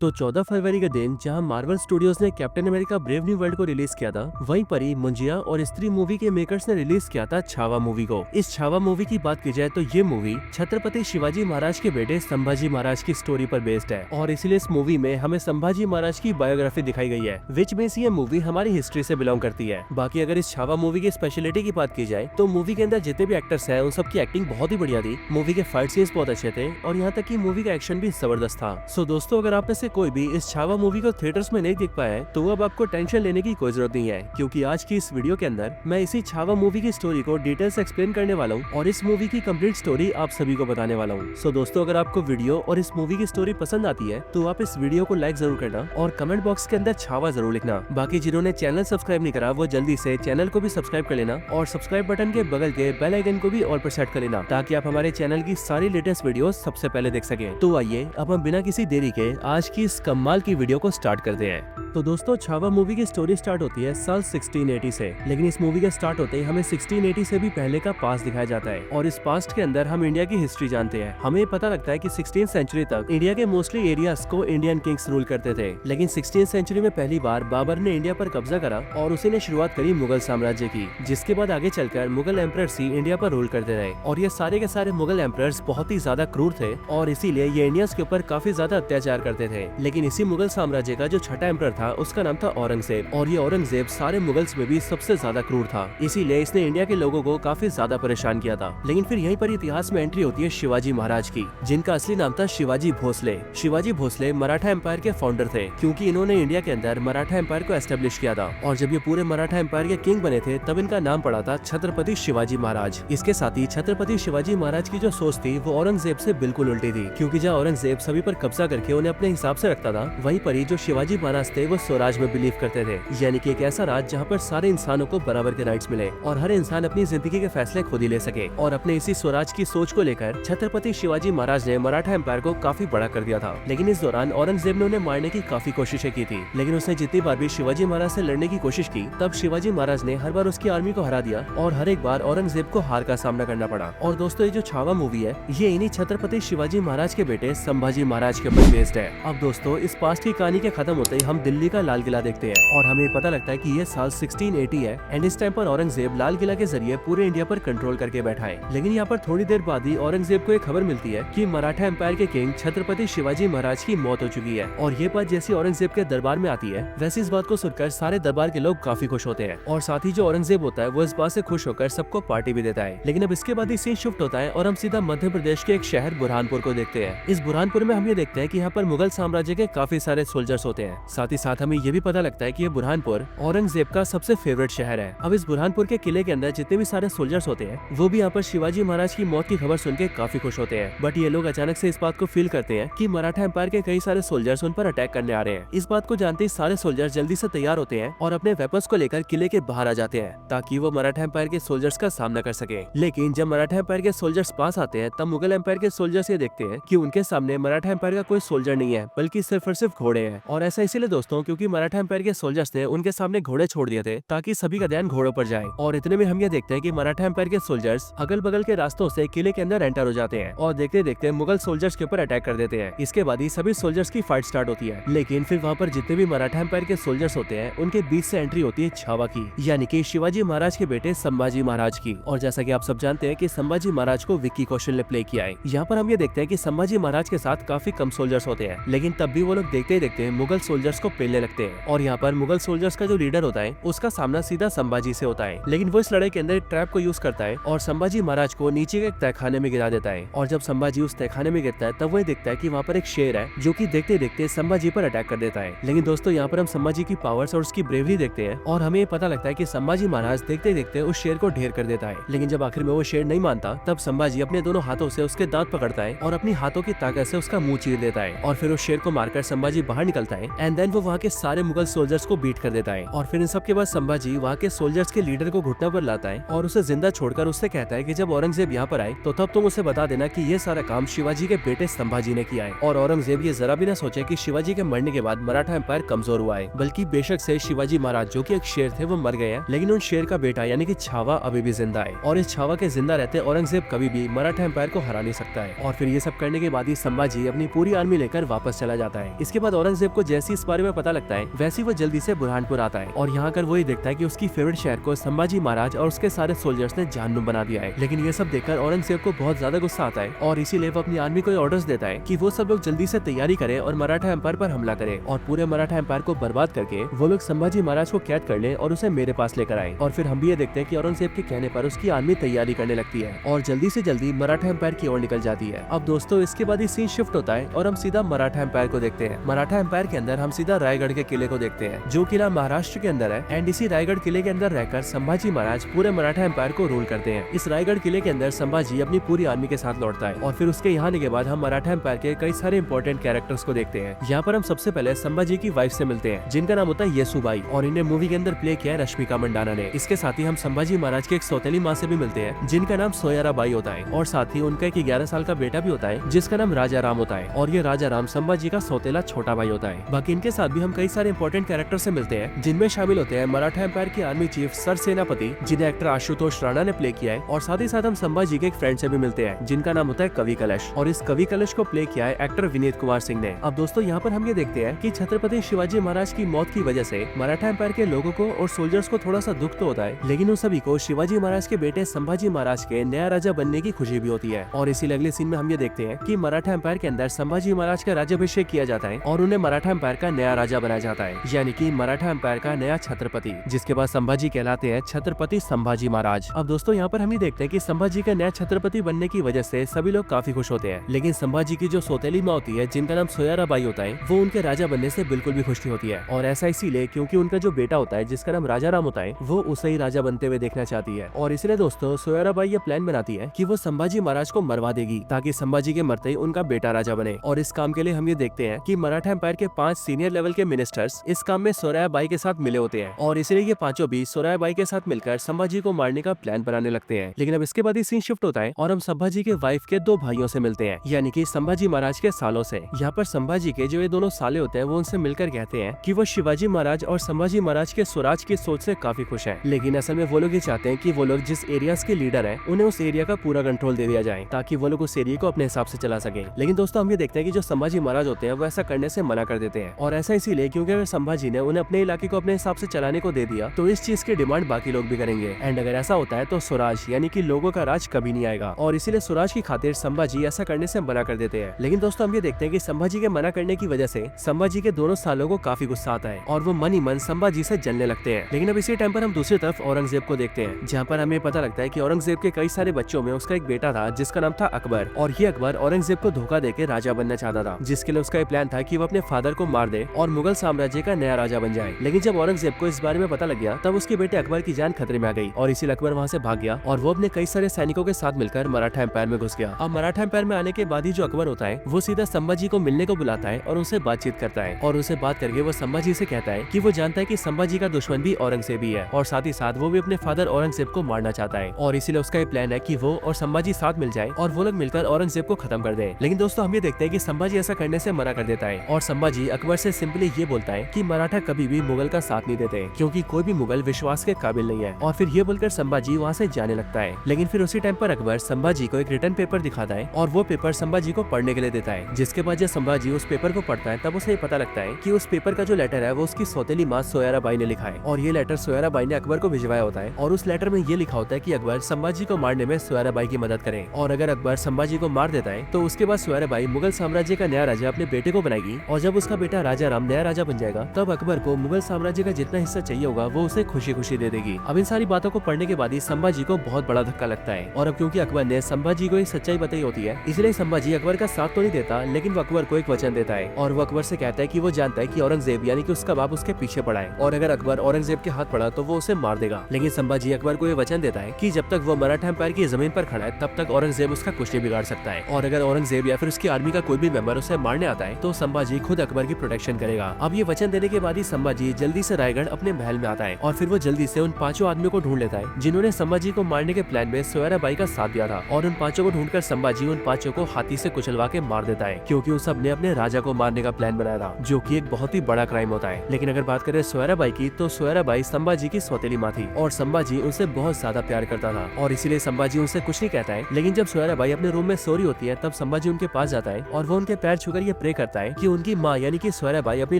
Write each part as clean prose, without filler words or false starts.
तो 14 फरवरी के दिन जहां मार्वल स्टूडियोज ने captain America brave new world को रिलीज किया था, वहीं पर ही मुंजिया और स्त्री मूवी के मेकर्स ने रिलीज किया था छावा मूवी को। इस छावा मूवी की बात की जाए तो ये मूवी छत्रपति शिवाजी महाराज के बेटे संभाजी महाराज की स्टोरी पर बेस्ड है और इसलिए इस मूवी में हमें संभाजी महाराज की बायोग्राफी दिखाई गई है, विच मींस ये मूवी हमारी हिस्ट्री से बिलोंग करती है। बाकी अगर इस छावा मूवी की स्पेशलिटी की बात की जाए तो मूवी के अंदर जितने भी एक्टर्स हैं उन सबकी एक्टिंग बहुत ही बढ़िया थी। मूवी के फाइट सीन्स बहुत अच्छे थे और यहाँ तक कि मूवी का एक्शन भी जबरदस्त था। सो दोस्तों, अगर आप में से कोई भी इस छावा मूवी को थिएटर्स में नहीं देख पाया है तो अब आपको टेंशन लेने की कोई जरूरत नहीं है, क्योंकि आज की इस वीडियो के अंदर मैं इसी छावा मूवी की स्टोरी को डिटेल से एक्सप्लेन करने वाला हूँ और इस मूवी की कंप्लीट स्टोरी आप सभी को बताने वाला हूँ। सो दोस्तों, अगर आपको वीडियो और इस मूवी की स्टोरी पसंद आती है तो आप इस वीडियो को लाइक जरूर करना और कमेंट बॉक्स के अंदर छावा जरूर लिखना। बाकी जिन्होंने चैनल सब्सक्राइब नहीं करा वो जल्दी से चैनल को भी सब्सक्राइब कर लेना और सब्सक्राइब बटन के बगल के बेल आइकन को भी ऑल पर सेट कर लेना, ताकि आप हमारे चैनल की सारी लेटेस्ट वीडियो सबसे पहले देख सके। तो आइए अब हम बिना किसी देरी के आज की इस कमाल की वीडियो को स्टार्ट करते हैं। तो दोस्तों, छावा मूवी की स्टोरी स्टार्ट होती है साल 1680 से, लेकिन इस मूवी के स्टार्ट होते ही हमें 1680 से भी पहले का पास्ट दिखाया जाता है और इस पास्ट के अंदर हम इंडिया की हिस्ट्री जानते हैं। हमें पता लगता है कि 16th सेंचुरी तक इंडिया के मोस्टली एरियाज को इंडियन किंग्स रूल करते थे, लेकिन 16th सेंचुरी में पहली बार बाबर ने इंडिया पर कब्जा करा और उसी ने शुरुआत करी मुगल साम्राज्य की, जिसके बाद आगे चलकर मुगल एम्परर्स ही इंडिया पर रूल करते रहे और ये सारे के सारे मुगल एम्परर्स बहुत ही ज्यादा क्रूर थे और इसीलिए ये इंडियंस के ऊपर काफी ज्यादा अत्याचार करते थे। लेकिन इसी मुगल साम्राज्य का जो छठा एम्परर था उसका नाम था औरंगजेब, और ये औरंगजेब सारे मुगल्स में भी सबसे ज्यादा क्रूर था, इसीलिए इसने इंडिया के लोगों को काफी ज्यादा परेशान किया था। लेकिन फिर यहीं पर इतिहास में एंट्री होती है शिवाजी महाराज की, जिनका असली नाम था शिवाजी भोसले। शिवाजी भोसले मराठा एम्पायर के फाउंडर थे, क्योंकि इन्होंने इंडिया के अंदर मराठा एम्पायर को एस्टेब्लिश किया था और जब ये पूरे मराठा एम्पायर के किंग बने थे तब इनका नाम पड़ा था छत्रपति शिवाजी महाराज। इसके साथ ही छत्रपति शिवाजी महाराज की जो सोच थी वो औरंगजेब से बिल्कुल उल्टी थी, क्योंकि जहाँ औरंगजेब सभी पर कब्जा करके उन्हें अपने हिसाब से रखता था, वहीं पर ही जो शिवाजी महाराज थे वो स्वराज में बिलीव करते थे, यानी कि एक ऐसा राज जहाँ पर सारे इंसानों को बराबर के राइट्स मिले और हर इंसान अपनी जिंदगी के फैसले खुद ही ले सके। और अपने इसी स्वराज की सोच को लेकर छत्रपति शिवाजी महाराज ने मराठा एम्पायर को काफी बड़ा कर दिया था। लेकिन इस दौरान औरंगजेब ने उन्हें मारने की काफी कोशिशें की थी, लेकिन उसने जितनी बार भी शिवाजी महाराज से लड़ने की कोशिश की तब शिवाजी महाराज ने हर बार उसकी आर्मी को हरा दिया और हर एक बार औरंगजेब को हार का सामना करना पड़ा। और दोस्तों, ये जो छावा मूवी है ये इन्हीं छत्रपति शिवाजी महाराज के बेटे संभाजी महाराज के ऊपर बेस्ड है। अब दोस्तों, इस पास्ट की कहानी के खत्म होते ही हम दिल्ली का लाल किला देखते हैं और हमें पता लगता है कि ये साल 1680 है एंड इस टाइम पर औरंगजेब लाल किला के जरिए पूरे इंडिया पर कंट्रोल करके बैठा है। लेकिन यहाँ पर थोड़ी देर बाद ही औरंगजेब को एक खबर मिलती है कि मराठा एम्पायर के किंग छत्रपति शिवाजी महाराज की मौत हो चुकी है, और ये बात जैसी औरंगजेब के दरबार में आती है वैसे इस बात को सुनकर सारे दरबार के लोग काफी खुश होते हैं और साथ ही जो औरंगजेब होता है वो इस बात से खुश होकर सबको पार्टी भी देता है। लेकिन अब इसके बाद ही सीन शिफ्ट होता है और हम सीधा मध्य प्रदेश के एक शहर बुरहानपुर को देखते हैं। इस बुरहानपुर में हम ये देखते हैं कि यहाँ पर मुगल साम्राज्य के काफी सारे सोल्जर्स होते हैं। साथ ही साथ हमें ये भी पता लगता है कि ये बुरहानपुर औरंगजेब का सबसे फेवरेट शहर है। अब इस बुरहानपुर के किले के अंदर जितने भी सारे सोल्जर्स होते हैं वो भी यहाँ पर शिवाजी महाराज की मौत की खबर सुन के काफी खुश होते हैं, बट ये लोग अचानक से इस बात को फील करते हैं कि मराठा एम्पायर के कई सारे सोल्जर्स उन पर अटैक करने आ रहे हैं। इस बात को जानते ही सारे सोल्जर्स जल्दी से तैयार होते हैं और अपने वेपन्स को लेकर किले के बाहर आ जाते हैं ताकि वो मराठा एम्पायर के सोल्जर्स का सामना कर सके। लेकिन जब मराठा एम्पायर के सोल्जर्स पास आते हैं तब मुगल एम्पायर के सोल्जर्स ये देखते हैं कि उनके सामने मराठा एम्पायर का कोई सोल्जर नहीं है, बल्कि सिर्फ और सिर्फ घोड़े हैं। और ऐसा इसीलिए दोस्तों क्योंकि मराठा एम्पायर के सोल्जर्स ने उनके सामने घोड़े छोड़ दिए थे ताकि सभी का ध्यान घोड़ों पर जाए। और इतने में हम ये देखते हैं कि मराठा एम्पायर के सोल्जर्स अगल बगल के रास्तों से किले के अंदर एंटर हो जाते हैं और देखते देखते मुगल सोल्जर्स के ऊपर अटैक कर देते हैं। इसके बाद ही सभी सोल्जर्स की फाइट स्टार्ट होती है, लेकिन फिर वहाँ पर जितने भी मराठा एम्पायर के सोल्जर्स होते हैं उनके बीच से एंट्री होती है छावा की, यानी कि शिवाजी महाराज के बेटे संभाजी महाराज की। और जैसा कि आप सब जानते हैं कि संभाजी महाराज को विक्की कौशल ने प्ले किया है। यहाँ पर हम ये देखते हैं कि संभाजी महाराज के साथ काफी कम सोल्जर्स होते हैं, लेकिन तब भी वो लोग देखते ही देखते मुगल सोल्जर्स को पेलने लगते हैं। और यहाँ पर मुगल सोल्जर्स का जो लीडर होता है उसका सामना सीधा संभाजी से होता है, लेकिन वो इस लड़ाई के अंदर ट्रैप को यूज करता है और संभाजी महाराज को नीचे के एक तहखाने में गिरा देता है। और जब संभाजी उस तहखाने में गिरता है तब वो देखता है कि वहाँ पर एक शेर है जो कि देखते देखते संभाजी पर अटैक कर देता है। लेकिन दोस्तों, यहाँ पर हम संभाजी की पावर्स और उसकी ब्रेवरी देखते हैं और हमें पता लगता है कि संभाजी महाराज देखते देखते उस शेर को ढेर कर देता है। लेकिन जब आखिर में वो शेर नहीं मानता तब संभाजी अपने दोनों हाथों से उसके दांत पकड़ता है और अपनी हाथों की ताकत से उसका मुंह चीर देता है और फिर उस शेर को मारकर संभाजी बाहर निकलता है एंड देन वो वहाँ के सारे मुगल सोल्जर्स को बीट कर देता है। और फिर इन सब के बाद संभाजी वहाँ के सोल्जर्स के लीडर को घुटना पर लाता है और उसे जिंदा छोड़कर उससे कहता है कि जब औरंगजेब यहाँ पर आए तो तब तुम उसे बता देना कि ये सारा काम शिवाजी के बेटे संभाजी ने किया है। और औरंगजेब ये जरा भी न सोचे कि शिवाजी के मरने के बाद मराठा एम्पायर कमजोर हुआ है, बल्कि बेशक से शिवाजी महाराज जो कि एक शेर थे वो मर गए हैं, लेकिन उन शेर का बेटा यानी कि छावा अभी भी जिंदा है और इस छावा के जिंदा रहते औरंगजेब कभी भी मराठा एम्पायर को हरा नहीं सकता है। और फिर ये सब करने के बाद ही संभाजी अपनी पूरी आर्मी लेकर वापस चला जाता है। इसके बाद औरंगजेब को जैसे इस बारे में पता लगता है वैसे वो जल्दी से बुरहानपुर आता है और यहाँ कर वो ये देखता है कि उसकी फेवरेट शहर को संभाजी महाराज और उसके सारे सोल्जर्स ने जहन्नुम बना दिया है। लेकिन ये सब देखकर औरंगजेब को बहुत ज्यादा गुस्सा आता है और इसीलिए वो अपनी आर्मी को ऑर्डर्स देता है कि वो सब लोग जल्दी से तैयारी करें और मराठा एम्पायर पर हमला करें और पूरे मराठा एम्पायर को बर्बाद करके वो लोग संभाजी महाराज को कैद कर ले और उसे मेरे पास लेकर आए। और फिर हम भी ये देखते हैं कि औरंगजेब के कहने पर उसकी आर्मी तैयारी करने लगती है और जल्दी से जल्दी मराठा एम्पायर की ओर निकल जाती है। अब दोस्तों इसके बाद ही सीन शिफ्ट होता है और हम सीधा मराठा एम्पायर को देखते हैं। मराठा एम्पायर के अंदर हम सीधा रायगढ़ के किले को देखते हैं जो किला महाराष्ट्र के अंदर है एंड इसी रायगढ़ किले के अंदर रहकर संभाजी महाराज पूरे मराठा एम्पायर को रूल करते हैं। इस रायगढ़ किले के अंदर संभाजी अपनी पूरी आर्मी के साथ लौटता है और फिर उसके यहाँ आने के बाद हम मराठा एम्पायर के कई सारे इंपॉर्टेंट कैरेक्टर्स को देखते हैं। यहाँ पर हम सबसे पहले संभाजी की वाइफ से मिलते हैं जिनका नाम होता है येसुबाई और इन्हें मूवी के अंदर प्ले किया है रश्मिका मंडाना ने। इसके साथ ही हम संभाजी महाराज के एक सौतेली माँ से भी मिलते हैं जिनका नाम सोयराबाई होता है और साथ ही उनका एक 11 साल का बेटा भी होता है जिसका नाम राजा राम होता है और ये राजा राम संभाजी का सौतेला छोटा भाई होता है। बाकी इनके साथ भी हम कई सारे इंपॉर्टेंट कैरेक्टर से मिलते हैं जिनमें शामिल होते हैं मराठा एम्पायर के आर्मी चीफ सर सेनापति जिन्हें एक्टर आशुतोष राणा ने प्ले किया है और साथ ही साथ हम संभाजी के एक फ्रेंड से भी मिलते हैं जिनका नाम होता है कवि कलश और इस कवि कलश को प्ले किया है एक्टर विनीत कुमार सिंह ने। अब दोस्तों यहाँ पर हम ये देखते हैं कि छत्रपति शिवाजी महाराज की मौत की वजह से मराठा एम्पायर के लोगों को और सोल्जर्स को थोड़ा सा दुख तो होता है, लेकिन उन सभी को शिवाजी महाराज के बेटे संभाजी महाराज के नया राजा बनने की खुशी भी होती है। और इसी अगले सीन में हम ये देखते हैं कि मराठा एम्पायर के अंदर संभाजी महाराज का राज्याभिषेक किया जाता है और उन्हें मराठा एम्पायर का नया राजा बनाया जाता है, यानी कि मराठा एम्पायर का नया छत्रपति, जिसके बाद संभाजी कहलाते हैं छत्रपति संभाजी महाराज। अब दोस्तों यहाँ पर हम ये देखते हैं कि संभाजी का नया छत्रपति बनने की वजह से सभी लोग काफी खुश होते हैं, लेकिन संभाजी की जो सौतेली माँ होती है जिनका नाम सोयराबाई होता है वो उनके राजा बनने से बिल्कुल भी खुश नहीं होती है और ऐसा इसीलिए क्योंकि उनका जो बेटा होता है जिसका नाम राजा राम होता है वो उसे ही राजा बनते हुए देखना चाहती है। और इसलिए दोस्तों सोयराबाई ये प्लान बनाती है कि वो संभाजी महाराज को मरवा देगी ताकि संभाजी के मरते ही उनका बेटा राजा बने। और इस काम के लिए हम ये देखते हैं कि मराठा एम्पायर के 5 सीनियर लेवल के मिनिस्टर्स इस काम में सोयराबाई के साथ मिले होते हैं और इसलिए ये पांचों भी सोयराबाई के साथ मिलकर संभाजी को मारने का प्लान बनाने लगते हैं। लेकिन अब इसके बाद ही सीन शिफ्ट होता है और हम संभाजी के वाइफ के 2 भाइयों से मिलते हैं, यानी कि संभाजी महाराज के सालों से। यहाँ पर संभाजी के जो ये दोनों साले होते हैं वो उनसे मिलकर कहते हैं कि वो शिवाजी महाराज और संभाजी महाराज के स्वराज की सोच से काफी खुश है, लेकिन असल में वो लोग ये चाहते हैं कि वो लोग जिस एरियाज के लीडर हैं उन्हें उस एरिया का पूरा कंट्रोल दे दिया जाए ताकि वो लोग उस एरिया को अपने हिसाब से चला सके। लेकिन दोस्तों हम ये देखते हैं कि जो संभाजी महाराज होते हैं वो ऐसा करने से मना कर देते हैं और ऐसा इसीलिए क्योंकि अगर संभाजी ने उन्हें अपने इलाके को अपने हिसाब से चलाने को दे दिया तो इस चीज की डिमांड बाकी लोग भी करेंगे एंड अगर ऐसा होता है तो स्वराज यानी कि लोगों का राज कभी नहीं आएगा और इसीलिए स्वराज की खातिर संभाजी ऐसा करने से मना कर देते हैं। लेकिन दोस्तों हम ये देखते हैं कि संभाजी के मना करने की वजह से संभाजी के दोनों सालों को काफी गुस्सा आता है और वो मन ही मन संभाजी से जलने लगते हैं। लेकिन अब इसी टाइम पर हम दूसरी तरफ औरंगजेब को देखते हैं जहाँ पर हमें पता लगता है कि औरंगजेब के कई सारे बच्चों में उसका एक बेटा था जिसका नाम था अकबर और ये अकबर औरंगजेब को धोखा देके राजा बनना चाहता था, जिसके लिए उसका प्लान था कि वो अपने फादर को मार दे और मुगल साम्राज्य का नया राजा बन जाए। लेकिन जब औरंगजेब को इस बारे में पता लग गया तब उसके बेटे अकबर की जान खतरे में आ गई और इसीलिए अकबर वहाँ से भाग गया और वो अपने कई सारे सैनिकों के साथ मिलकर मराठा एम्पायर में घुस गया। अब मराठा एम्पायर में आने के बाद ही जो अकबर होता है वो सीधा संभाजी को मिलने को बुलाता है और उनसे बातचीत करता है और उनसे बात करके वो संभाजी से कहता है कि वो जानता है कि संभाजी का दुश्मन भी औरंगजेब ही है और साथ ही साथ वो भी अपने फादर औरंगजेब को मारना चाहता है और इसीलिए उसका ये प्लान है कि वो और संभाजी साथ मिल जाए और वो लोग मिलकर औरंगजेब को खत्म कर दे। लेकिन दोस्तों हम ये देखते हैं कि संभाजी ऐसा करने से मना कर देता है और संभाजी अकबर से सिंपली ये बोलता है कि मराठा कभी भी मुगल का साथ नहीं देते क्योंकि कोई भी मुगल विश्वास के काबिल नहीं है और फिर ये बोलकर संभाजी वहाँ से जाने लगता है। लेकिन फिर उसी टाइम पर अकबर संभाजी को एक रिटर्न पेपर दिखाता है और वो पेपर संभाजी को पढ़ने के लिए देता है, जिसके बाद जब संभाजी उस पेपर को पढ़ता है तब उसे पता लगता है कि उस पेपर का जो लेटर है वो उसकी सौतेली माँ सोयराबाई ने लिखा है और ये लेटर सोयराबाई ने अकबर को भिजवाया होता है और उस लेटर में ये लिखा होता है कि अकबर संभाजी को मारने में सोयराबाई की मदद करे और अगर अकबर संभाजी को मार देता है तो उसके बाद सोयराबाई मुगल साम्राज्य का नया राजा अपने बेटे को बनाएगी और जब उसका बेटा राजा राम नया राजा बन जाएगा तब अकबर को मुगल साम्राज्य का जितना हिस्सा चाहिए होगा वो उसे खुशी खुशी दे देगी। अब इन सारी बातों को पढ़ने के बाद ही संभाजी को बहुत बड़ा धक्का लगता है और अब क्योंकि अकबर ने संभाजी को एक सच्चाई बताई होती है इसलिए संभाजी अकबर का साथ तो नहीं देता, लेकिन वो अकबर को एक वचन देता है और वो अकबर से कहता है कि वो जानता है कि औरंगजेब यानी कि उसका बाप उसके पीछे पड़ा है और अगर अकबर औरंगजेब के हाथ पड़ा तो वो उसे मार देगा। लेकिन संभाजी अकबर को ये वचन देता है कि जब तक वो मराठा एम्पायर की जमीन पर खड़ा है तब तक औरंगजेब उसका कुछ नहीं बिगाड़ सकता है और अगर औरंगजेब या फिर उसकी आर्मी का कोई भी मेंबर उसे मारने आता है तो संभाजी खुद अकबर की प्रोटेक्शन करेगा। अब ये वचन देने के बाद ही संभाजी जल्दी से रायगढ़ अपने महल में आता है और फिर वो जल्दी से उन 5 आदमियों को ढूंढ लेता है जिन्होंने संभाजी को मारने के प्लान में सोयराबाई का साथ दिया था और उन 5 को ढूंढकर संभाजी उन 5 को हाथी से कुचलवा के मार देता है क्योंकि उस सब ने अपने राजा को मारने का प्लान बनाया था, जो कि एक बहुत ही बड़ा क्राइम होता है। लेकिन अगर बात करें सोयराबाई की तो सोयराबाई संभाजी की सौतेली माँ थी और संभाजी उनसे बहुत ज्यादा प्यार करता था और इसीलिए संभाजी उनसे कुछ नहीं कहता है। लेकिन जब सोयराबाई अपने रूम में सो रही होती है तब संभाजी उनके पास जाता है और वो उनके पैर छूकर ये प्रे करता है कि उनकी माँ यानी कि सोयराबाई अपनी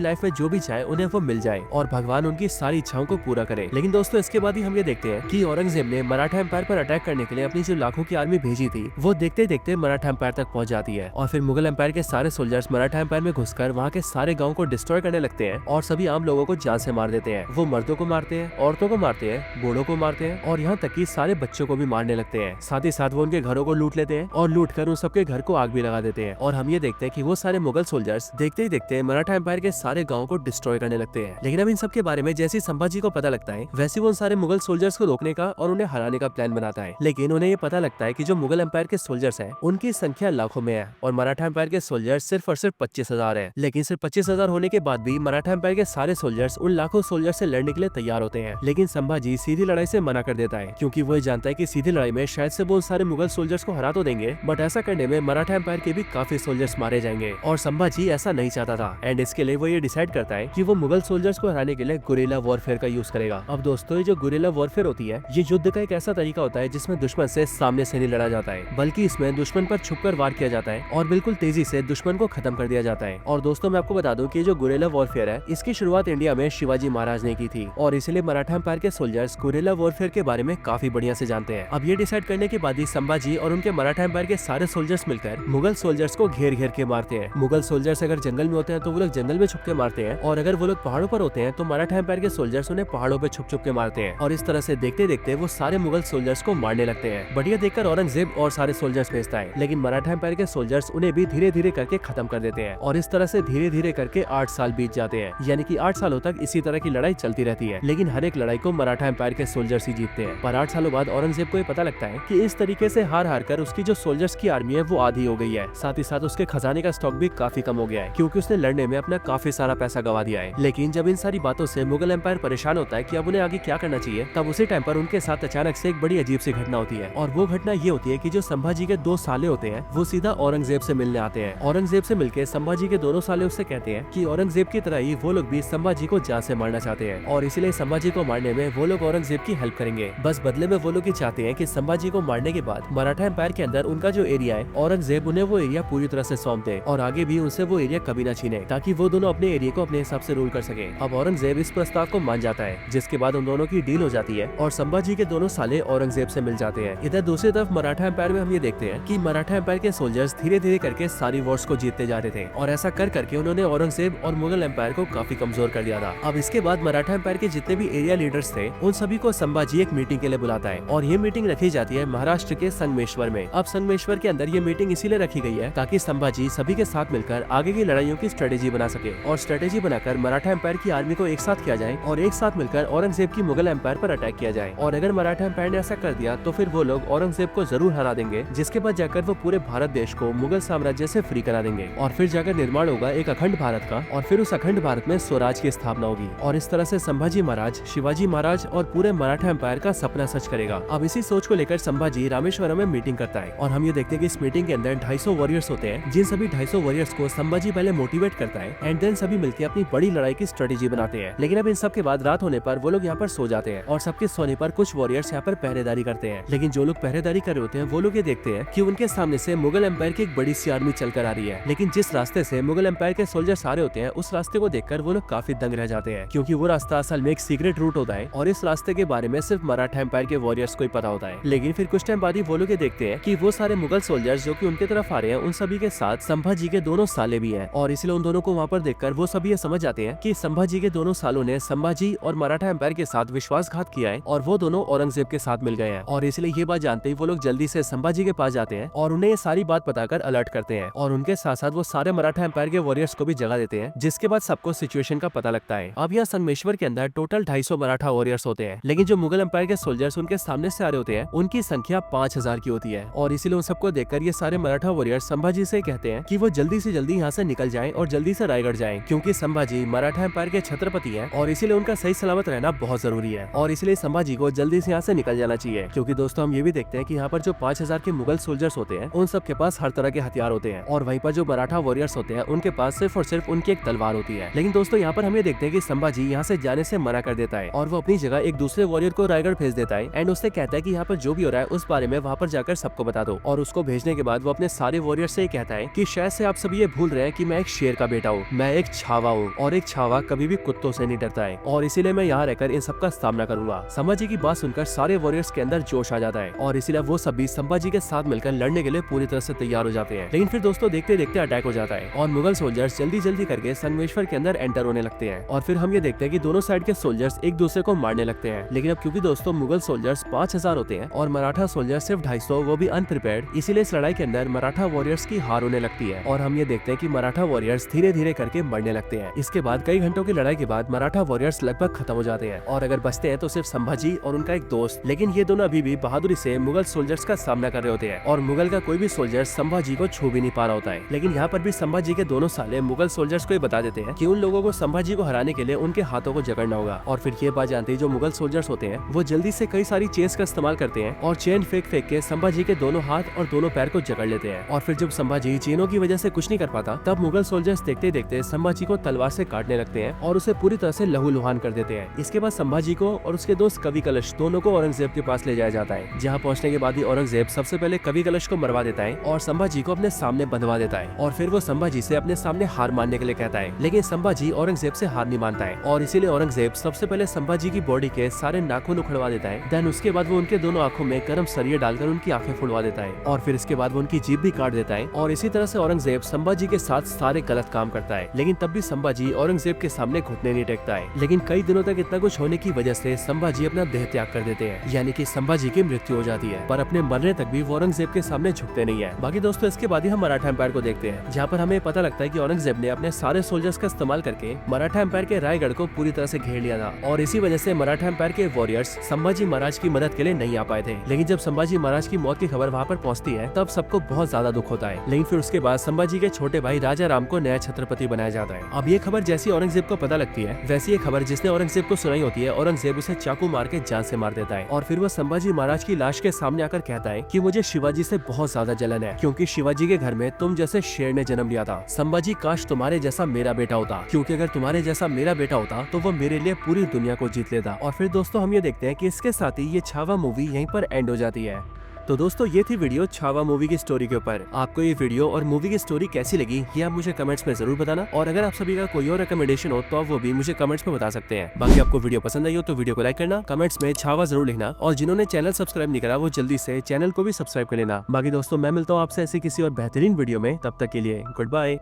लाइफ में जो भी चाहे उन्हें वो मिल जाए और भगवान उनकी सारी इच्छाओं को पूरा करे। लेकिन दोस्तों इसके बाद ही हम ये देखते हैं कि औरंगजेब ने मराठा एम्पायर पर अटैक करने के लिए अपनी जो लाखों की आर्मी भेजी थी वो देखते देखते मराठा एम्पायर तक पहुंच जाती है और फिर मुगल एम्पायर के सारे सोल्जर्स मराठा एम्पायर में घुसकर वहाँ के सारे गाँव को डिस्ट्रॉय करने लगते हैं और सभी आम लोगों को जान से मार देते हैं। वो मर्दों को मारते हैं, औरतों को मारते हैं, बूढ़ों को मारते हैं और यहाँ तक कि सारे बच्चों को भी मारने लगते हैं। साथ ही साथ वो उनके घरों को लूट लेते हैं और लूट कर उन सबके घर को आग भी लगा देते हैं। और हम ये देखते हैं कि वो सारे मुगल सोल्जर्स देखते ही देखते मराठा एम्पायर के सारे गाँव को डिस्ट्रॉय करने लगते हैं। लेकिन अब इन सब के बारे में जैसे संभाजी को पता लगता है वैसे वो उन सारे मुगल सोल्जर्स को रोकने का और उन्हें हराने का प्लान बनाता है। लेकिन उन्हें ये पता लगता है कि जो मुगल एम्पायर के सोल्जर्स हैं उनकी संख्या लाखों में है और मराठा एम्पायर के सोल्जर्स सिर्फ और सिर्फ 25,000 है। लेकिन सिर्फ 25,000 होने के बाद भी मराठा एम्पायर के सारे सोल्जर्स उन लाखों सोल्जर्स से लड़ने के लिए तैयार होते हैं। लेकिन संभाजी सीधी लड़ाई से मना कर देता है क्योंकि वो जानता है कि सीधी लड़ाई में शायद से वो उन सारे मुगल सोल्जर्स को हरा तो देंगे बट ऐसा करने में मराठा एम्पायर के भी काफी सोल्जर्स मारे जाएंगे और संभाजी ऐसा नहीं चाहता था एंड इसके लिए वो ये डिसाइड करता है कि वो मुगल सोल्जर्स को हराने के लिए गुरिल्ला वॉरफेयर का यूज करेगा। अब दोस्तों ये जो गुरिल्ला वॉरफेयर होती है ये युद्ध का एक ऐसा तरीका होता है जिसमें दुश्मन से सामने से नहीं लड़ा जाता है बल्कि इसमें दुश्मन पर छुपकर वार किया जाता है और बिल्कुल तेजी से दुश्मन को खत्म कर दिया जाता है। और दोस्तों मैं आपको बता दूं कि जो गुरिल्ला वॉरफेयर है इसकी शुरुआत इंडिया में शिवाजी महाराज ने की थी और इसलिए मराठा एम्पायर के सोल्जर्स गुरिल्ला वॉरफेयर के बारे में काफी बढ़िया से जानते हैं। अब ये डिसाइड करने के बाद ही संभाजी और उनके मराठा एम्पायर के सारे सोल्जर्स मिलकर मुगल सोल्जर्स को घेर घेर के मारते हैं। मुगल सोल्जर्स अगर जंगल में होते हैं तो वो लोग जंगल में छुप के मारते हैं और अगर वो लोग पहाड़ों पर होते हैं तो मराठा एम्पायर के सोल्जर्स उन्हें पहाड़ों पे छुप छुप के मारते हैं और इस तरह से देखते देखते वो सारे मुगल सोल्जर्स को मारने लगते हैं। बढ़िया देखकर औरंगजेब और सारे सोल्जर्स भेजता है लेकिन मराठा एम्पायर के सोल्जर्स उन्हें भी धीरे धीरे करके खत्म कर देते हैं और इस तरह से धीरे धीरे करके 8 साल बीत जाते हैं यानी कि 8 सालों तक इसी तरह की लड़ाई चलती रहती है। लेकिन हर एक लड़ाई को मराठा एम्पायर के सोल्जर्स ही जीतते हैं। पर 8 सालों बाद औरंगजेब को ये पता लगता है कि इस तरीके से हार हार कर उसकी जो सोल्जर्स की आर्मी है वो आधी हो गई है। साथ ही साथ उसके खजाने का स्टॉक भी काफी कम हो गया है क्योंकि उसने लड़ने में अपना काफी सारा पैसा गवा दिया है। लेकिन जब इन सारी बातों से मुगल एम्पायर परेशान होता है कि अब उन्हें आगे क्या करना चाहिए तब उसी टाइम पर उनके साथ अचानक से एक बड़ी अजीब सी घटना होती है और वो घटना ये होती है कि जो संभाजी के 2 साले होते हैं वो सीधा औरंगजेब से मिलने आते हैं। औरंगजेब से मिलके संभाजी के दोनों साले उससे कहते हैं कि औरंगजेब की तरह ही वो लोग भी संभाजी को जान से मारना चाहते हैं और इसलिए संभाजी को मारने में वो लोग औरंगजेब की हेल्प करेंगे। बस बदले में वो लोग ये चाहते हैं कि संभाजी को मारने के बाद मराठा एम्पायर के अंदर उनका जो एरिया है औरंगजेब उन्हें वो एरिया पूरी तरह से सौंप दे और आगे भी उनसे वो एरिया कभी न छीने ताकि वो दोनों अपने एरिया को अपने हिसाब से रूल कर सके। अब औरंगजेब इस प्रस्ताव को मान जाता है जिसके बाद उन दोनों की डील हो जाती है और संभाजी के दोनों साले औरंगजेब से मिल जाते हैं। इधर दूसरी तरफ मराठा एम्पायर में हम ये देखते हैं कि मराठा एम्पायर के सोल्जर्स धीरे धीरे करके सारी वॉर्स को जीतते जा रहे थे और ऐसा कर करके उन्होंने औरंगजेब और मुगल एम्पायर को काफी कमजोर कर दिया था। अब इसके बाद मराठा एम्पायर के जितने भी एरिया लीडर्स थे उन सभी को संभाजी एक मीटिंग के लिए बुलाता है और ये मीटिंग रखी जाती है महाराष्ट्र के संगमेश्वर में। अब संगमेश्वर के अंदर ये मीटिंग इसीलिए रखी गई है ताकि संभाजी सभी के साथ मिलकर आगे की लड़ाइयों की स्ट्रेटेजी बना सके और स्ट्रेटेजी बनाकर मराठा एम्पायर की आर्मी को एक साथ किया जाए और एक साथ मिलकर औरंगजेब की मुगल एम्पायर पर अटैक किया जाए। और अगर मराठा एम्पायर ने ऐसा कर दिया तो फिर वो लोग औरंगजेब को जरूर हरा देंगे जिसके बाद जाकर वो पूरे भारत देश को मुगल साम्राज्य से फ्री करा देंगे और फिर जाकर निर्माण होगा एक अखंड भारत का और फिर उस अखंड भारत में स्वराज की स्थापना होगी और इस तरह से संभाजी महाराज, शिवाजी महाराज और पूरे मराठा एम्पायर का सपना सच करेगा। अब इसी सोच को लेकर संभाजी रामेश्वरम में मीटिंग करता है और हम ये देखते हैं कि इस मीटिंग के अंदर 250 वॉरियर्स होते हैं जिन सभी 250 वॉरियर्स को संभाजी पहले मोटिवेट करता है एंड देन सभी मिलकर अपनी बड़ी लड़ाई की स्ट्रेटेजी बनाते हैं। लेकिन अब इन सब के बाद रात होने पर वो लोग यहाँ पर सो जाते हैं और सबके सोने पर कुछ वॉरियर्स यहाँ पर पहरेदारी करते हैं। लेकिन जो लोग पहरेदारी कर रहे होते हैं वो लोग ये देखते हैं कि उनके सामने से मुगल एम्पायर की एक बड़ी सी आर्मी चलकर आ रही है। लेकिन जिस रास्ते से मुगल एम्पायर के सोल्जर्स आ रहे होते हैं उस रास्ते को देखकर वो लोग काफी दंग रह जाते हैं क्योंकि वो रास्ता असल में एक सीक्रेट रूट होता है और इस रास्ते के बारे में सिर्फ मराठा एम्पायर के वॉरियर्स को ही पता होता है। लेकिन फिर कुछ टाइम बाद ही वो लोग ये देखते हैं कि वो सारे मुगल सोल्जर्स जो कि उनके तरफ आ रहे हैं उन सभी के साथ संभाजी के दोनों साले भी हैं और इसलिए उन दोनों को वहाँ पर देखकर वो सभी ये समझ जाते हैं कि संभाजी के दोनों सालों ने संभाजी और मराठा एम्पायर के साथ विश्वासघात किया है और वो दोनों औरंगजेब के साथ मिल गए हैं। और इसलिए ये बात जानते ही वो लोग जल्दी से संभाजी के पास जाते हैं और उन्हें ये सारी बात बताकर अलर्ट करते हैं और उनके साथ साथ वो सारे मराठा एम्पायर के वॉरियर्स को भी जगा देते हैं जिसके बाद सबको सिचुएशन का पता लगता है। अब यहाँ संगमेश्वर के अंदर टोटल 250 मराठा वॉरियर्स होते हैं लेकिन जो मुगल एम्पायर के सोल्जर्स उनके सामने से आ रहे होते हैं उनकी संख्या 5000 की होती है और इसीलिए उन सबको देखकर ये सारे मराठा वॉरियर्स संभाजी से कहते हैं कि वो जल्दी से जल्दी यहाँ से निकल जाएं और जल्दी से रायगढ़ जाएं क्योंकि संभाजी मराठा एम्पायर के छत्रपति हैं और इसीलिए उनका सही सलामत रहना बहुत जरूरी है और इसलिए संभाजी को जल्दी से यहाँ से निकल जाना चाहिए। क्योंकि दोस्तों हम ये भी देखते हैं कि यहाँ पर जो 5000 के मुगल सोल्जर्स होते हैं उन सब के पास हर तरह के हथियार होते हैं और वहीं पर जो मराठा वॉरियर्स होते हैं उनके पास सिर्फ और सिर्फ उनकी एक तलवार होती है। लेकिन दोस्तों यहाँ पर हम ये देखते हैं कि संभाजी यहाँ से जाने से मना कर देता है और वो अपनी जगह एक दूसरे वॉरियर को रायगढ़ भेज देता है एंड उससे कहता है कि यहाँ पर जो भी हो रहा है उस बारे में वहाँ पर जाकर सबको बता दो और उसको भेजने के बाद वो अपने सारे वॉरियर से कहता है कि शायद से आप सब ये भूल रहे हैं कि मैं एक शेर का बेटा हूँ, मैं एक छावा हूँ और एक छावा कभी भी कुत्तों से नहीं डरता है और इसीलिए मैं यहाँ रहकर इन सबका सामना करूंगा। संभाजी की बात सुनकर सारे वॉरियर्स के अंदर जोश आ जाता है और इसीलिए वो सभी संभाजी के साथ मिलकर लड़ने के लिए पूरी तरह से तैयार हो जाते हैं। लेकिन फिर दोस्तों देखते देखते अटैक हो जाता है और मुगल सोल्जर्स जल्दी जल्दी करके संगमेश्वर के अंदर एंटर होने लगते हैं और फिर हम ये देखते हैं कि दोनों साइड के सोल्जर्स एक दूसरे को मारने लगते हैं। लेकिन अब क्योंकि दोस्तों मुगल सोल्जर्स 5000 होते हैं और मराठा सोल्जर्स सिर्फ 250, वो भी अनप्रिपेयर्ड, इसीलिए इस लड़ाई के अंदर मराठा वॉरियर्स की हार होने लगती है और हम ये देखते हैं कि मराठा वॉरियर्स धीरे धीरे करके मरने लगते हैं। इसके बाद कई घंटों की लड़ाई के बाद मराठा वॉरियर्स लगभग खत्म हो जाते हैं और अगर बचते हैं तो सिर्फ संभाजी और उनका एक दोस्त। लेकिन ये दोनों अभी भी बहादुरी से मुगल सोल्जर्स का सामना कर रहे होते हैं और मुगल का कोई भी सोल्जर संभाजी को छू भी नहीं पा रहा होता है। लेकिन यहाँ पर भी संभाजी के दोनों साले मुगल सोल्जर्स को ये बता देते हैं कि उन लोगों को संभाजी को हराने के लिए उनके हाथों को जकड़ना होगा और फिर ये बात जानते ही जो मुगल सोल्जर्स होते हैं वो जल्दी से कई सारी चेन्स का इस्तेमाल करते हैं और चेन फेंक फेंक के संभाजी के दोनों हाथ और दोनों पैर को जकड़ लेते हैं। और फिर जब संभाजी चेनों की वजह से कुछ नहीं कर पाता तब मुगल सोल्जर्स देखते देखते संभाजी को तलवार से काटने लगते हैं और उसे पूरी तरह से लहूलुहान कर देते हैं। इसके बाद संभाजी को और उसके दोस्त कवि कलश दोनों को औरंगजेब के पास ले जाया जाता है, जहाँ पहुँचने के बाद ही औरंगजेब सबसे पहले कवि कलश को मरवा देता है और संभाजी को अपने सामने बंधवा देता है और फिर वो संभाजी से अपने सामने हार मानने के लिए कहता है। लेकिन संभाजी औरंगजेब से हार नहीं मानता है और इसीलिए औरंगजेब सबसे पहले संभाजी की बॉडी के सारे नाखून उखड़वा देता है। देन उसके बाद वो उनके दोनों आंखों में गर्म सरिये डालकर उनकी आंखें फुड़वा देता है और फिर इसके बाद वो उनकी जीभ भी काट देता है और इसी तरह से औरंगजेब संभाजी के साथ सारे गलत काम करता है। लेकिन तब भी संभाजी औरंगजेब के सामने घुटने नहीं टेकता है। लेकिन कई दिनों तक इतना कुछ होने की वजह से संभाजी अपना देह त्याग कर देते हैं, यानी कि संभाजी की मृत्यु हो जाती है, पर अपने मरने तक भी वो औरंगजेब के सामने झुकते नहीं है। बाकी दोस्तों इसके बाद ही हम मराठा एम्पायर को देखते हैं, जहाँ पर हमें पता लगता है कि औरंगजेब ने अपने सारे सोल्जर्स का इस्तेमाल करके मराठा एम्पायर के रायगढ़ को पूरी तरह से घेर लिया था और इसी वजह से मराठा एम्पायर के वॉरियर्स संभाजी महाराज की मदद के लिए नहीं आ पाए थे। लेकिन जब संभाजी महाराज की मौत की खबर वहाँ पर पहुँचती है तब सबको बहुत ज्यादा दुख होता है। लेकिन फिर उसके बाद संभाजी के छोटे भाई राजा राम को नया छत्रपति बनाया जाता है। अब ये खबर जैसी औरंगजेब को पता लगती है वैसी ये खबर जिसने औरंगजेब को सुनाई होती है, औरंगजेब उसे चाकू मार के जान से मार देता है और फिर वो संभाजी महाराज की लाश के सामने आकर कहता है कि मुझे शिवाजी से बहुत ज्यादा जलन है, क्योंकि शिवाजी के घर में तुम जैसे शेर ने जन्म लिया था। संभाजी काश तुम्हारे जैसा मेरा बेटा होता, क्योंकि अगर तुम्हारे जैसा मेरा बेटा होता तो वो मेरे लिए पूरी दुनिया को जीत लेता। और फिर दोस्तों हम ये देखते हैं कि इसके साथ ही ये छावा मूवी यहीं पर एंड हो जाती है। तो दोस्तों ये थी वीडियो छावा मूवी की स्टोरी के ऊपर। आपको ये वीडियो और मूवी की स्टोरी कैसी लगी ये आप मुझे कमेंट्स में जरूर बताना और अगर आप सभी का कोई और रिकमेंडेशन हो तो आप वो भी मुझे कमेंट्स में बता सकते हैं। बाकी आपको वीडियो पसंद आई हो तो वीडियो को लाइक करना, कमेंट्स में छावा जरूर लिखना और जिन्होंने चैनल सब्सक्राइब नहीं करा वो जल्दी से चैनल को भी सब्सक्राइब कर लेना। बाकी दोस्तों मैं मिलता हूँ आपसे ऐसी किसी और बेहतरीन वीडियो में, तब तक के लिए गुड बाय।